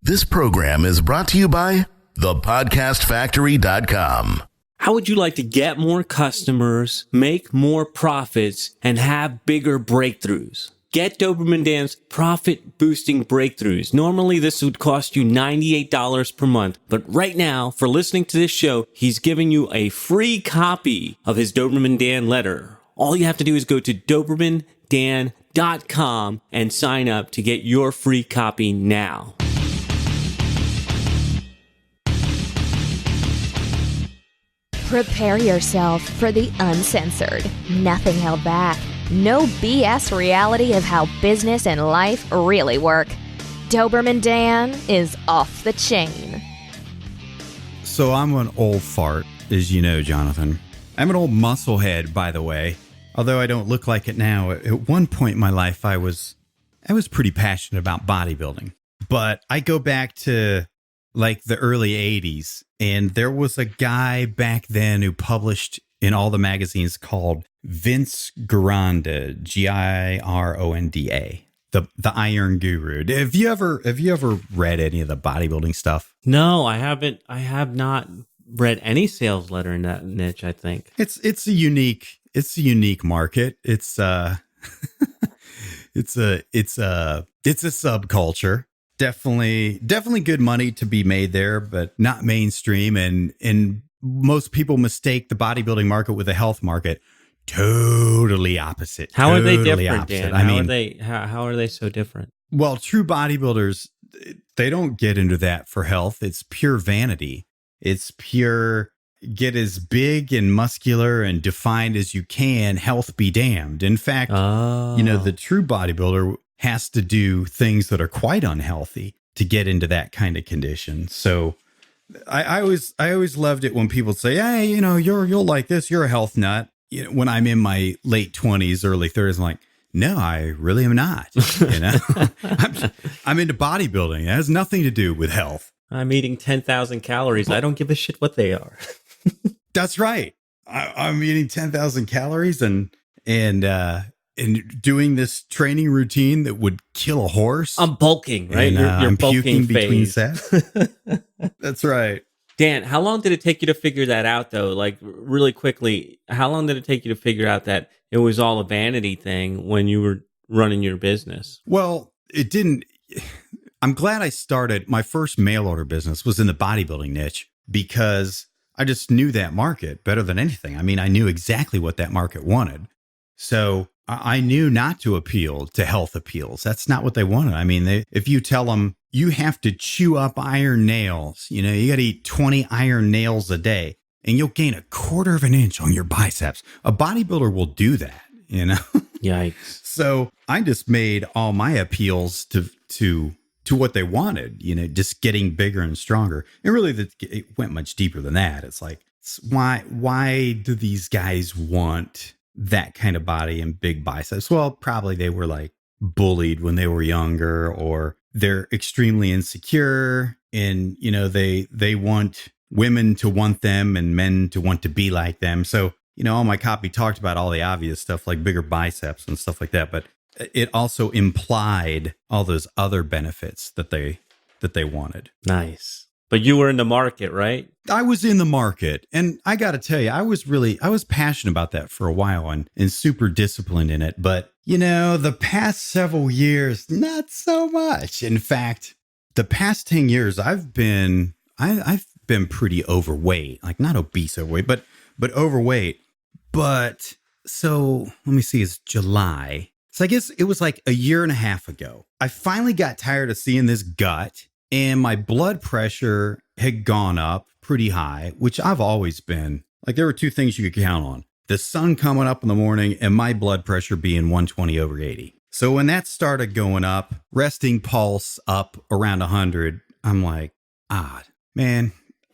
This program is brought to you by thepodcastfactory.com. How would you like to get more customers, make more profits, and have bigger breakthroughs? Get Doberman Dan's Profit Boosting Breakthroughs. Normally, this would cost you $98 per month, but right now, for listening to this show, he's giving you a free copy of his Doberman Dan letter. All you have to do is go to DobermanDan.com and sign up to get your free copy now. Prepare yourself for the uncensored, nothing held back, no BS reality of how business and life really work. Doberman Dan is off the chain. So I'm an old fart, as you know, Jonathan. I'm an old musclehead, by the way. Although I don't look like it now, at one point in my life, I was pretty passionate about bodybuilding. But I go back to like the early 80s, and there was a guy back then who published in all the magazines called Vince Gironda, Gironda, the Iron Guru. Have you ever read any of the bodybuilding stuff? No, I haven't. I have not read any sales letter in that niche, I think. It's a unique market. It's a subculture. Definitely good money to be made there, but not mainstream. And most people mistake the bodybuilding market with the health market. Totally opposite. How are they Totally different, opposite. Dan? How are they so different? Well, true bodybuilders, they don't get into that for health. It's pure vanity. It's pure get as big and muscular and defined as you can, health be damned. In fact, the true bodybuilder has to do things that are quite unhealthy to get into that kind of condition. So I always loved it when people say, hey, you'll like this, you're a health nut. When I'm in my late 20s, early 30s, I'm like, no, I really am not. I'm into bodybuilding. It has nothing to do with health. I'm eating 10,000 calories. I don't give a shit what they are. That's right. I'm eating 10,000 calories and doing this training routine that would kill a horse. I'm bulking, right? And, You're I'm bulking puking between phase. sets. That's right. Dan, how long did it take you to figure that out, though? Like, really quickly, how long did it take you to figure out that it was all a vanity thing when you were running your business? Well, it didn't. I'm glad I started. My first mail order business was in the bodybuilding niche because I just knew that market better than anything. I mean, I knew exactly what that market wanted. So I knew not to appeal to health appeals. That's not what they wanted. I mean, if you tell them you have to chew up iron nails, you got to eat 20 iron nails a day and you'll gain 1/4 of an inch on your biceps. A bodybuilder will do that, Yikes. So I just made all my appeals to what they wanted, just getting bigger and stronger. And really, it went much deeper than that. It's like, why do these guys want that kind of body and big biceps? Well, probably they were like bullied when they were younger, or they're extremely insecure, and they want women to want them and men to want to be like them. So all my copy talked about all the obvious stuff like bigger biceps and stuff like that, but it also implied all those other benefits that they wanted. Nice. But you were in the market, right? I was in the market, and I got to tell you, I was passionate about that for a while and super disciplined in it. But, the past several years, not so much. In fact, the past 10 years, I've been pretty overweight, like not obese overweight, but overweight. But so let me see, it's July. So I guess it was like a year and a half ago. I finally got tired of seeing this gut. And my blood pressure had gone up pretty high, which I've always been. Like, there were two things you could count on: the sun coming up in the morning and my blood pressure being 120/80. So when that started going up, resting pulse up around 100, I'm like, man,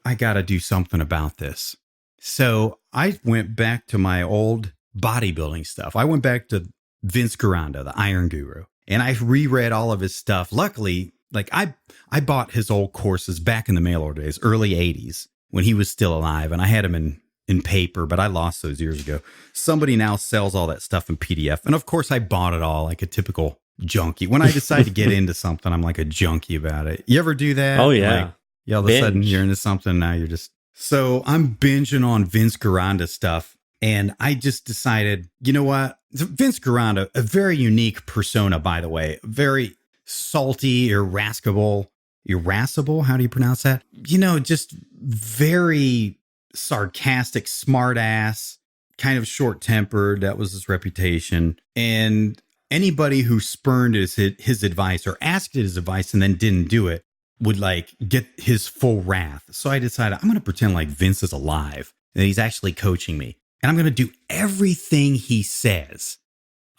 I got to do something about this. So I went back to my old bodybuilding stuff. I went back to Vince Gironda, the Iron Guru, and I reread all of his stuff. Luckily, like I bought his old courses back in the mail order days, early 80s, when he was still alive. And I had him in in paper, but I lost those years ago. Somebody now sells all that stuff in PDF. And of course, I bought it all like a typical junkie. When I decide to get into something, I'm like a junkie about it. You ever do that? Oh, yeah. Like, all of a sudden you're into something. Now you're just... So I'm binging on Vince Gironda stuff. And I just decided, you know what? Vince Gironda, a very unique persona, by the way. Very salty, irascible. How do you pronounce that? You know, just very sarcastic, smartass, kind of short-tempered. That was his reputation. And anybody who spurned his advice or asked his advice and then didn't do it would like get his full wrath. So I decided I'm going to pretend like Vince is alive and he's actually coaching me. And I'm going to do everything he says,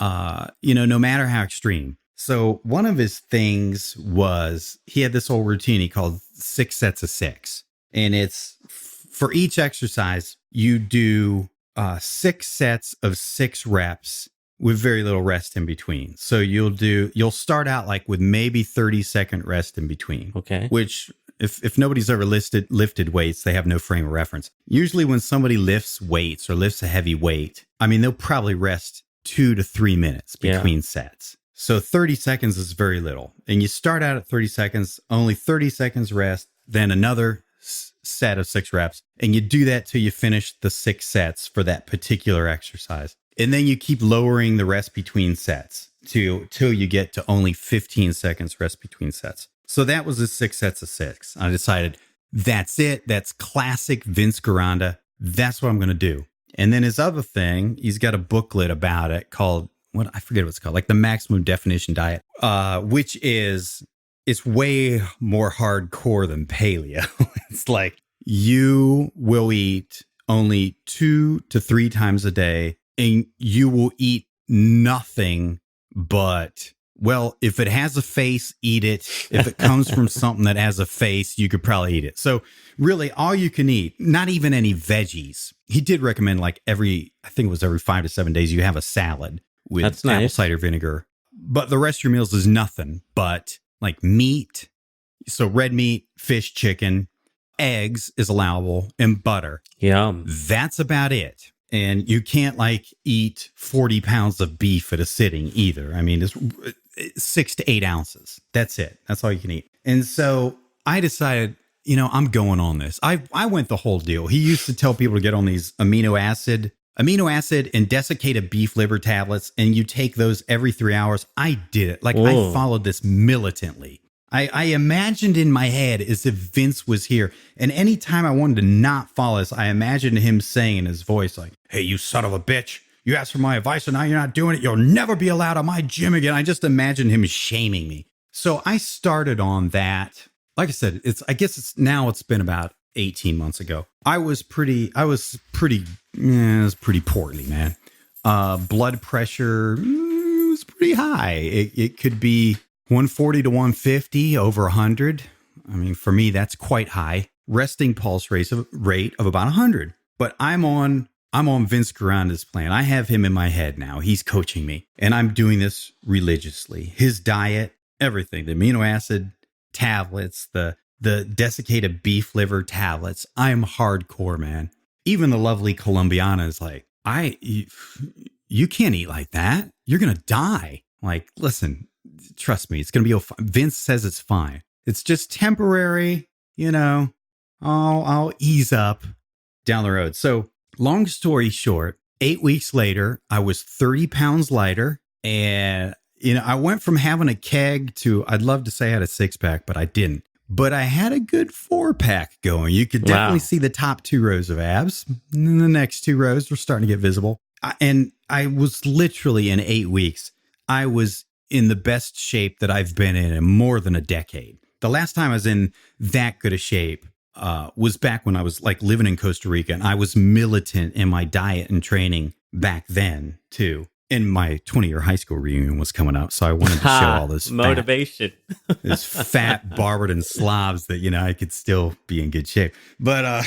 no matter how extreme. So one of his things was he had this whole routine he called 6 sets of 6. And it's for each exercise, you do 6 sets of 6 reps with very little rest in between. So you'll start out like with maybe 30-second rest in between. Okay. Which if nobody's ever lifted weights, they have no frame of reference. Usually when somebody lifts weights or lifts a heavy weight, I mean, they'll probably rest 2 to 3 minutes between sets. So 30 seconds is very little. And you start out at 30 seconds, only 30 seconds rest, then another set of 6 reps. And you do that till you finish the 6 sets for that particular exercise. And then you keep lowering the rest between sets till you get to only 15 seconds rest between sets. So that was the 6 sets of 6. I decided that's it. That's classic Vince Gironda. That's what I'm going to do. And then his other thing, he's got a booklet about it called, I forget what it's called, like the Maximum Definition Diet, which it's way more hardcore than paleo. It's like you will eat only 2 to 3 times a day and you will eat nothing but... Well, if it has a face, eat it. If it comes from something that has a face, you could probably eat it. So really all you can eat, not even any veggies. He did recommend like every 5 to 7 days, you have a salad with apple cider vinegar. But the rest of your meals is nothing but like meat. So red meat, fish, chicken, eggs is allowable, and butter. Yum. That's about it. And you can't like eat 40 pounds of beef at a sitting either. I mean, it's 6 to 8 ounces. That's it. That's all you can eat. And so I decided, I'm going on this. I went the whole deal. He used to tell people to get on these amino acid and desiccated beef liver tablets. And you take those every 3 hours. I did it. Like I followed this militantly. I imagined in my head as if Vince was here. And anytime I wanted to not follow this, I imagined him saying in his voice, like, hey, you son of a bitch. You asked for my advice and now you're not doing it. You'll never be allowed on my gym again. I just imagined him shaming me. So I started on that. Like I said, it's been about 18 months ago. I was pretty poorly, man. Blood pressure was pretty high. It could be 140 to 150 over 100. I mean, for me, that's quite high. Resting pulse rate of about 100. But I'm on Vince Gironda's plan. I have him in my head now. He's coaching me. And I'm doing this religiously. His diet, everything. The amino acid tablets, the desiccated beef liver tablets. I'm hardcore, man. Even the lovely Colombiana is like, you can't eat like that. You're going to die. Like, listen, trust me, it's going to be Vince says it's fine. It's just temporary, I'll ease up down the road. So long story short, 8 weeks later, I was 30 pounds lighter. And, I went from having a keg to, I'd love to say I had a 6-pack, but I didn't. But I had a good 4-pack going. You could definitely see the top 2 rows of abs. And then the next 2 rows were starting to get visible. And I was literally in 8 weeks, I was in the best shape that I've been in more than a decade. The last time I was in that good a shape was back when I was like living in Costa Rica, and I was militant in my diet and training back then too. And my 20-year high school reunion was coming up, so I wanted to show all this motivation, this fat Barberton slobs that I could still be in good shape. But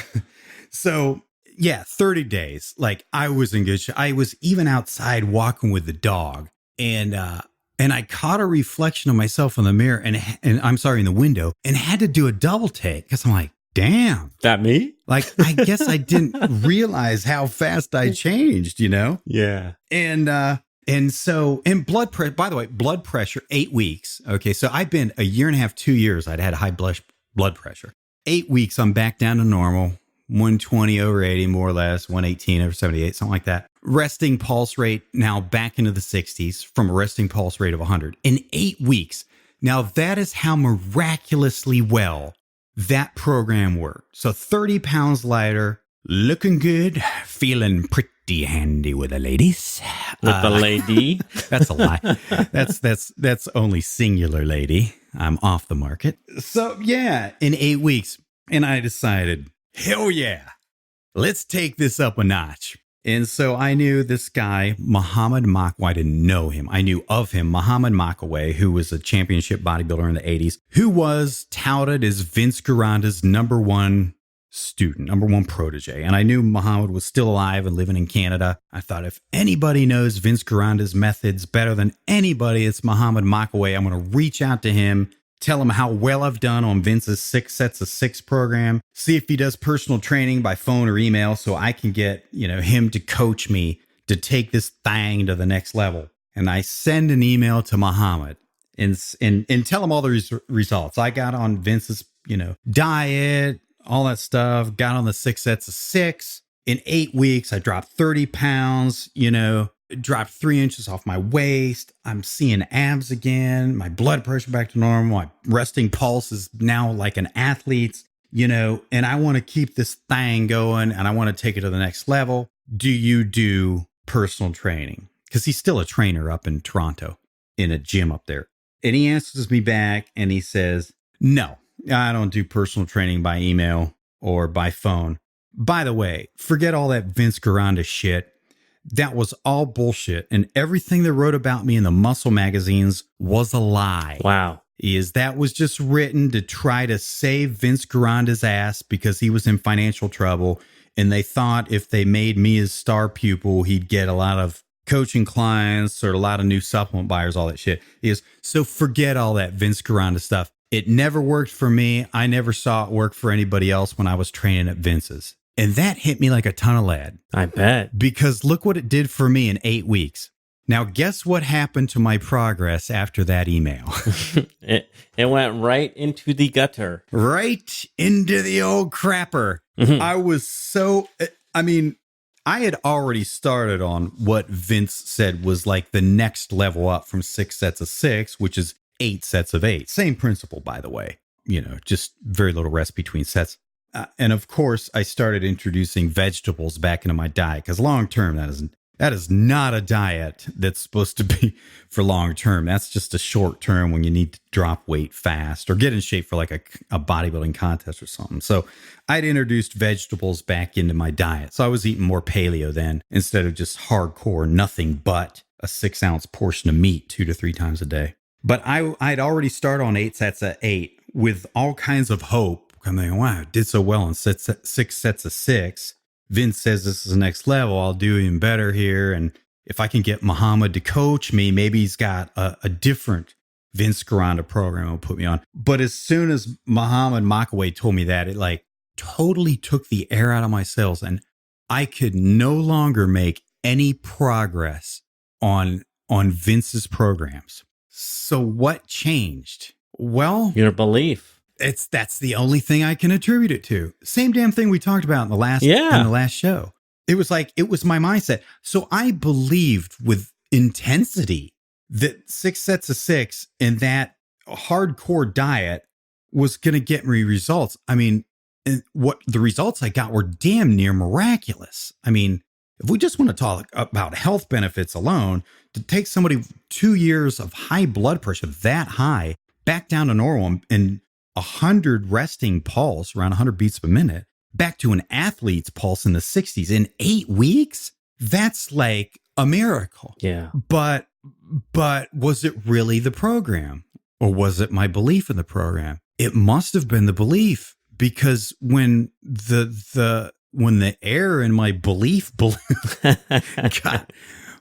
so yeah, 30 days, like I was in good shape. I was even outside walking with the dog, and I caught a reflection of myself in the mirror, and I'm sorry, in the window, and had to do a double take because I'm like, damn. That me? Like, I guess I didn't realize how fast I changed, Yeah. And so, and blood pressure, by the way, blood pressure, 8 weeks. Okay. So I've been a year and a half, 2 years. I'd had high blood pressure. 8 weeks, I'm back down to normal, 120 over 80, more or less, 118 over 78, something like that. Resting pulse rate now back into the 60s from a resting pulse rate of 100 in 8 weeks. Now, that is how miraculously well that program worked. So 30 pounds lighter, looking good, feeling pretty handy with the ladies. With the lady? That's a lie. That's only singular lady. I'm off the market. So yeah, in 8 weeks. And I decided, hell yeah, let's take this up a notch. And so I knew this guy, Muhammad Makaway. I didn't know him. I knew of him, Muhammad Makaway, who was a championship bodybuilder in the 80s, who was touted as Vince Gironda's number one student, number one protege. And I knew Muhammad was still alive and living in Canada. I thought if anybody knows Vince Gironda's methods better than anybody, it's Muhammad Makaway. I'm going to reach out to him, tell him how well I've done on Vince's 6 sets of 6 program, see if he does personal training by phone or email so I can get, him to coach me to take this thing to the next level. And I send an email to Muhammad and tell him all the results. I got on Vince's, diet, all that stuff, got on the 6 sets of 6. In 8 weeks, I dropped 30 pounds, dropped 3 inches off my waist. I'm seeing abs again. My blood pressure back to normal. My resting pulse is now like an athlete's, and I want to keep this thing going and I want to take it to the next level. Do you do personal training? Because he's still a trainer up in Toronto in a gym up there. And he answers me back and he says, no, I don't do personal training by email or by phone. By the way, forget all that Vince Gironda shit. That was all bullshit. And everything they wrote about me in the muscle magazines was a lie. Wow. That was just written to try to save Vince Gironda's ass because he was in financial trouble. And they thought if they made me his star pupil, he'd get a lot of coaching clients or a lot of new supplement buyers, all that shit. So forget all that Vince Gironda stuff. It never worked for me. I never saw it work for anybody else when I was training at Vince's. And that hit me like a ton of lead. I bet. Because look what it did for me in 8 weeks. Now, guess what happened to my progress after that email? It went right into the gutter. Right into the old crapper. Mm-hmm. I had already started on what Vince said was like the next level up from 6 sets of 6, which is 8 sets of 8. Same principle, by the way. Just very little rest between sets. And of course, I started introducing vegetables back into my diet because long term, that is not a diet that's supposed to be for long term. That's just a short term when you need to drop weight fast or get in shape for like a bodybuilding contest or something. So I'd introduced vegetables back into my diet. So I was eating more paleo then instead of just hardcore nothing but a 6-ounce portion of meat 2 to 3 times a day. But I'd already started on 8 sets of 8 with all kinds of hope. I'm thinking, wow, I did so well on 6 sets of 6. Vince says this is the next level. I'll do even better here. And if I can get Muhammad to coach me, maybe he's got a different Vince Gironda program he'll put me on. But as soon as Muhammad Makaway told me that, it like totally took the air out of my sails. And I could no longer make any progress on Vince's programs. So what changed? Well, your belief. That's the only thing I can attribute it to. Same damn thing we talked about in the last show. It was my mindset. So I believed with intensity that 6 sets of 6 and that hardcore diet was going to get me results. I mean, what the results I got were damn near miraculous. I mean, if we just want to talk about health benefits alone, to take somebody 2 years of high blood pressure that high back down to normal and 100 resting pulse, around 100 beats per minute, back to an athlete's pulse in the 60s in 8 weeks, that's like a miracle. Yeah. But was it really the program or was it my belief in the program? It must have been the belief because when the air in my belief balloon,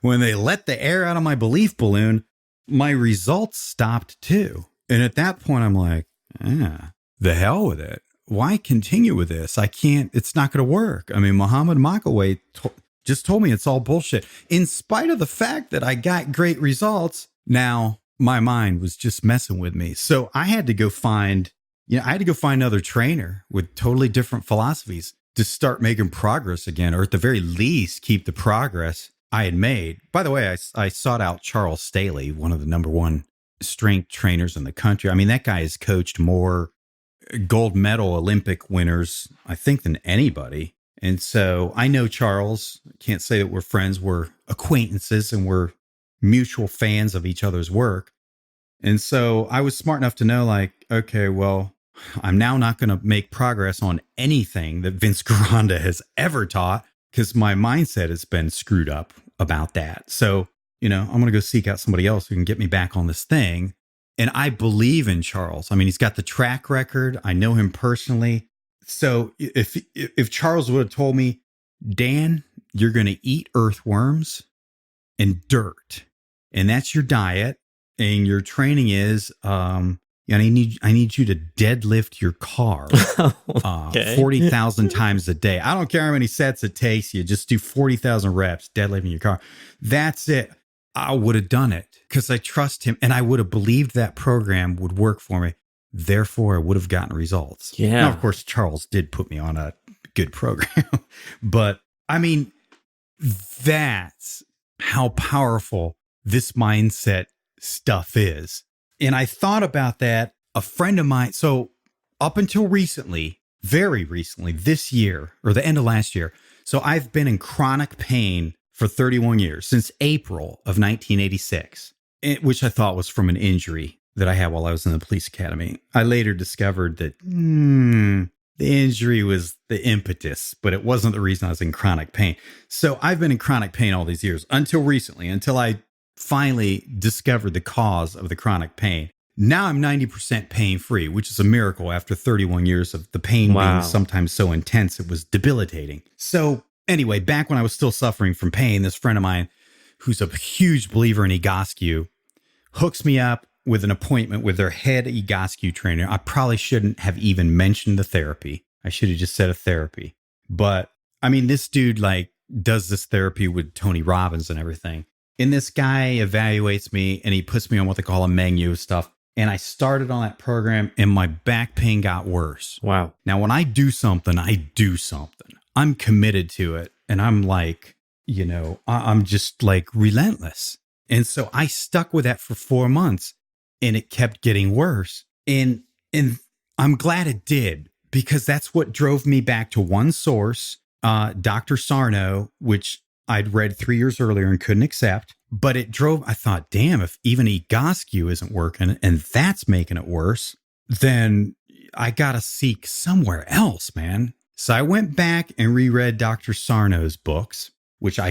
when they let the air out of my belief balloon, my results stopped too. And at that point, I'm like, the hell with it. why continue with this? I can't, it's not going to work. I mean, Muhammad Makaway just told me it's all bullshit. In spite of the fact that I got great results, now my mind was just messing with me. So I had to go find, another trainer with totally different philosophies to start making progress again, or at the very least, keep the progress I had made. By the way, I sought out Charles Staley, one of the number one strength trainers in the country. I mean, that guy has coached more gold medal Olympic winners, I think, than anybody. And so I know Charles. Can't say that we're friends. We're acquaintances and we're mutual fans of each other's work. And so I was smart enough to know, like, okay, well, I'm now not going to make progress on anything that Vince Garanda has ever taught because my mindset has been screwed up about that. So, I'm going to go seek out somebody else who can get me back on this thing. And I believe in Charles. I mean, he's got the track record. I know him personally. So if Charles would have told me, Dan, you're going to eat earthworms and dirt, and that's your diet, and your training is, I need you to deadlift your car 40,000 times a day. I don't care how many sets it takes you. Just do 40,000 reps deadlifting your car. That's it. I would have done it because I trust him, and I would have believed that program would work for me. Therefore, I would have gotten results. Yeah. Now, of course, Charles did put me on a good program, but I mean, that's how powerful this mindset stuff is. And I thought about that. A friend of mine, so up until recently, very recently, this year or the end of last year, so I've been in chronic pain for 31 years, since April of 1986, which I thought was from an injury that I had while I was in the police academy. I later discovered that the injury was the impetus, but it wasn't the reason I was in chronic pain. So I've been in chronic pain all these years until recently, until I finally discovered the cause of the chronic pain. Now I'm 90% pain free, which is a miracle after 31 years of the pain being sometimes so intense it was debilitating. So anyway, back when I was still suffering from pain, this friend of mine, who's a huge believer in Egoscue, hooks me up with an appointment with their head Egoscue trainer. I probably shouldn't have even mentioned the therapy. I should have just said a therapy. But I mean, this dude does this therapy with Tony Robbins and everything. And this guy evaluates me and he puts me on what they call a menu of stuff. And I started on that program and my back pain got worse. Wow. Now, when I do something, I do something. I'm committed to it. And I'm like, I'm just like relentless. And so I stuck with that for 4 months and it kept getting worse. And I'm glad it did, because that's what drove me back to one source, Dr. Sarno, which I'd read 3 years earlier and couldn't accept. But I thought, damn, if even Egoscue isn't working and that's making it worse, then I got to seek somewhere else, man. So I went back and reread Dr. Sarno's books, which I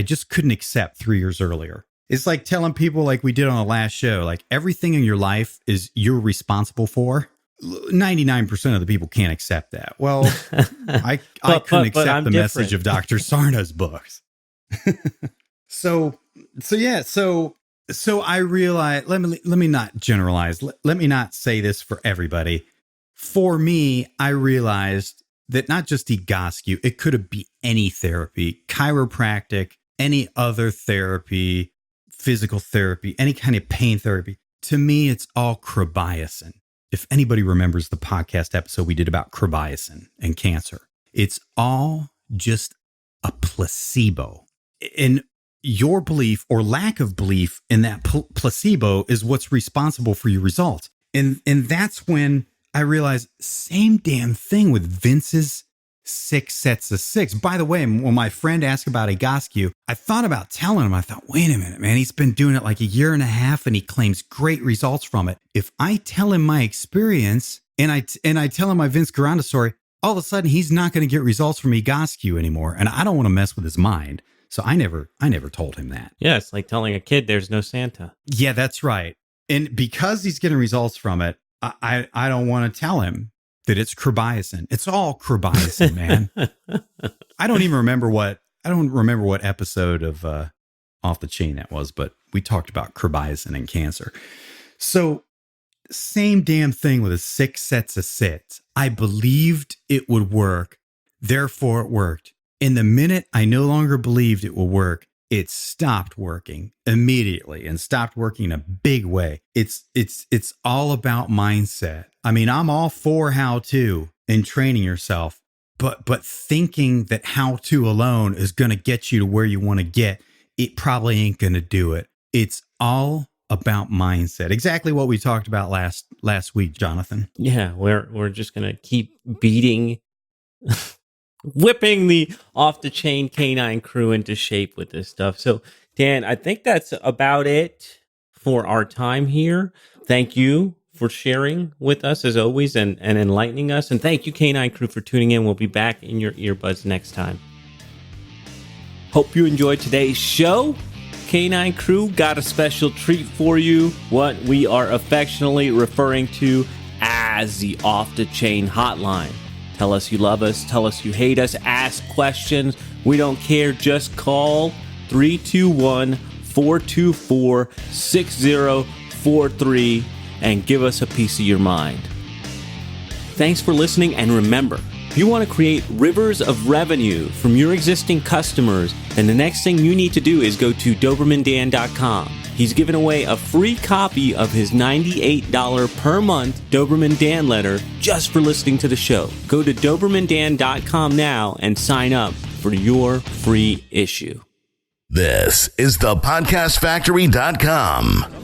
just couldn't accept 3 years earlier. It's like telling people, like we did on the last show, like everything in your life is you're responsible for. 99% of the people can't accept that. Well, I couldn't accept the message of Dr. Sarno's books. So I realized, let me not generalize. Let me not say this for everybody. For me, I realized that not just Egoscue, it could be any therapy, chiropractic, any other therapy, physical therapy, any kind of pain therapy. To me, it's all chrobaisin. If anybody remembers the podcast episode we did about chrobaisin and cancer, it's all just a placebo. And your belief or lack of belief in that placebo is what's responsible for your results. And that's when I realized, same damn thing with Vince's 6 sets of 6. By the way, when my friend asked about Egoscue, I thought about telling him, I thought, wait a minute, man, he's been doing it like a year and a half and he claims great results from it. If I tell him my experience and I tell him my Vince Garanda story, all of a sudden he's not going to get results from Egoscue anymore. And I don't want to mess with his mind. So I never told him that. Yeah, it's like telling a kid there's no Santa. Yeah, that's right. And because he's getting results from it, I don't want to tell him that it's chrobaisin. It's all chrobaisin, man. I don't remember what episode of Off the Chain that was, but we talked about chrobaisin and cancer. So Same damn thing with the 6 sets of sits. I believed it would work. Therefore, it worked. In the minute I no longer believed it would work, it stopped working immediately and stopped working in a big way. It's all about mindset. I mean, I'm all for how-to and training yourself, but thinking that how-to alone is going to get you to where you want to get, it probably ain't going to do it. It's all about mindset. Exactly what we talked about last week, Jonathan. Yeah, we're just going to keep beating whipping the off the chain canine crew into shape with this stuff. So, Dan, I think that's about it for our time here. Thank you for sharing with us as always and enlightening us. And thank you, Canine Crew, for tuning in. We'll be back in your earbuds next time. Hope you enjoyed today's show. Canine Crew got a special treat for you, what we are affectionately referring to as the Off the Chain Hotline. Tell us you love us. Tell us you hate us. Ask questions. We don't care. Just call 321-424-6043 and give us a piece of your mind. Thanks for listening. And remember, if you want to create rivers of revenue from your existing customers, then the next thing you need to do is go to DobermanDan.com. He's giving away a free copy of his $98 per month Doberman Dan letter just for listening to the show. Go to DobermanDan.com now and sign up for your free issue. This is the podcastfactory.com.